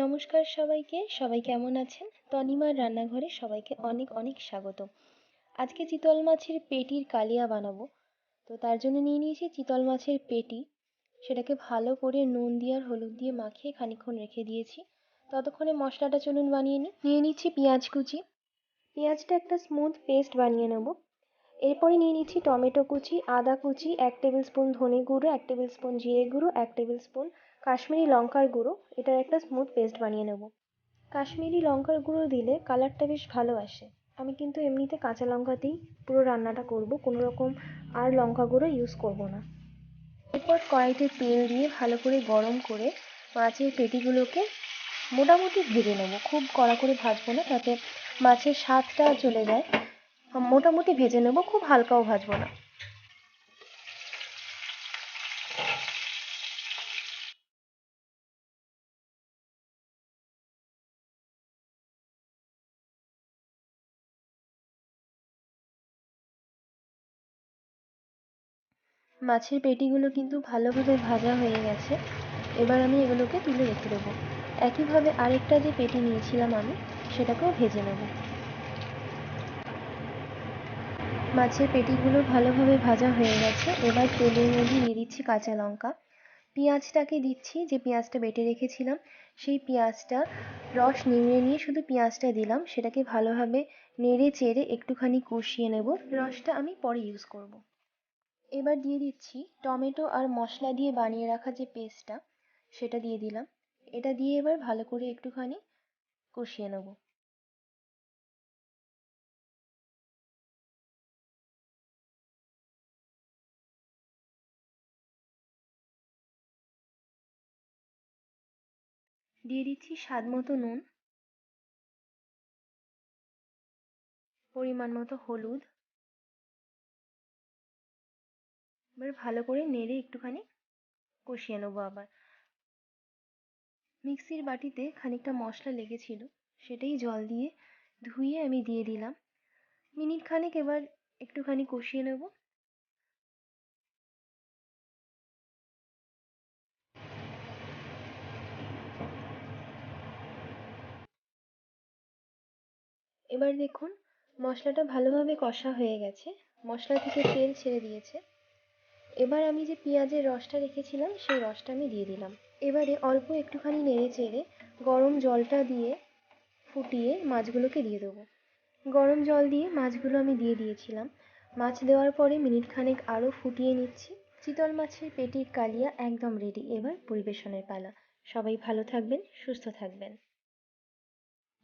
নমস্কার সবাইকে। সবাই কেমন আছেন? তনিমার রান্নাঘরে সবাইকে অনেক অনেক স্বাগত। আজকে চিতল মাছের পেটির কালিয়া বানাবো। তো তার জন্য নিয়ে নিয়েছি চিতল মাছের পেটি। সেটাকে ভালো করে নুন দিয়ে আর হলুদ দিয়ে মাখিয়ে খানিকক্ষণ রেখে দিয়েছি। ততক্ষণে মশলাটা চলুন বানিয়ে নিই। নিয়ে নিচ্ছি পেঁয়াজ কুচি। পেঁয়াজটা একটা স্মুথ পেস্ট বানিয়ে নেব। এরপরে নিয়ে নিচ্ছি টমেটো কুচি, আদা কুচি, 1 টেবিল স্পুন ধনে গুঁড়ো, 1 টেবিল স্পুন জিরে গুঁড়ো, 1 টেবিল স্পুন কাশ্মীরি লঙ্কার গুঁড়ো। এটার একটা স্মুথ পেস্ট বানিয়ে নেব। কাশ্মীরি লঙ্কার গুঁড়ো দিলে কালারটা বেশ ভালো আসে। আমি কিন্তু এমনিতে কাঁচা লঙ্কাতেই পুরো রান্নাটা করব, কোনো রকম আর লঙ্কা গুঁড়ো ইউজ করব না। এরপর কড়াইতে তেল দিয়ে ভালো করে গরম করে মাছের পেটিগুলোকে মোটামুটি ভেজে নেব। খুব কড়া করে ভাজবো না, তাতে মাছের স্বাদটা চলে যায়। মোটামুটি ভেজে নেব, খুব হালকাও ভাজবো না। মাছের পেটিগুলো কিন্তু ভালোভাবে ভাজা হয়ে গেছে। এবার আমি এগুলোকে তুলে রেখে দেবো। একইভাবে আরেকটা যে পেটি নিয়েছিলাম আমি, সেটাকেও ভেজে নেব। মাছের পেটিগুলো ভালোভাবে ভাজা হয়ে গেছে। এবার তেলের মধ্যে দিয়ে দিচ্ছি কাঁচা লঙ্কা। পেঁয়াজটাকে দিচ্ছি, যে পেঁয়াজটা বেটে রেখেছিলাম সেই পেঁয়াজটা রস নিংড়ে নিয়ে শুধু পেঁয়াজটা দিলাম। সেটাকে ভালোভাবে নেড়ে চেড়ে একটুখানি কষিয়ে নেব। রসটা আমি পরে ইউজ করব। এবার দিয়ে দিচ্ছি টমেটো আর মশলা দিয়ে বানিয়ে রাখা যে পেস্টটা, সেটা দিয়ে দিলাম। এটা দিয়ে এবার ভালো করে একটুখানি কষিয়ে নেব। দিয়ে দিচ্ছি স্বাদ মতো নুন, পরিমাণ মতো হলুদ। এবার ভালো করে নেড়ে একটুখানি কষিয়ে নেবো আবার। মিক্সির বাটিতে খানিকটা মশলা লেগেছিল, সেটাই জল দিয়ে ধুয়ে আমি দিয়ে দিলাম। মিনিট খানেক এবার একটুখানি কষিয়ে নেব। এবার দেখুন মশলাটা ভালোভাবে কষা হয়ে গেছে, মশলা থেকে তেল ছেড়ে দিয়েছে। এবার আমি যে পেঁয়াজের রসটা রেখেছিলাম সেই রসটা আমি দিয়ে দিলাম। এবারে অল্প একটুখানি নেড়ে চেড়ে গরম জলটা দিয়ে ফুটিয়ে মাছগুলোকে দিয়ে দেবো। গরম জল দিয়ে মাছগুলো আমি দিয়ে দিয়েছিলাম। মাছ দেওয়ার পরে মিনিট খানেক আরও ফুটিয়ে নিচ্ছি। চিতল মাছের পেটির কালিয়া একদম রেডি। এবার পরিবেশনের পালা। সবাই ভালো থাকবেন, সুস্থ থাকবেন।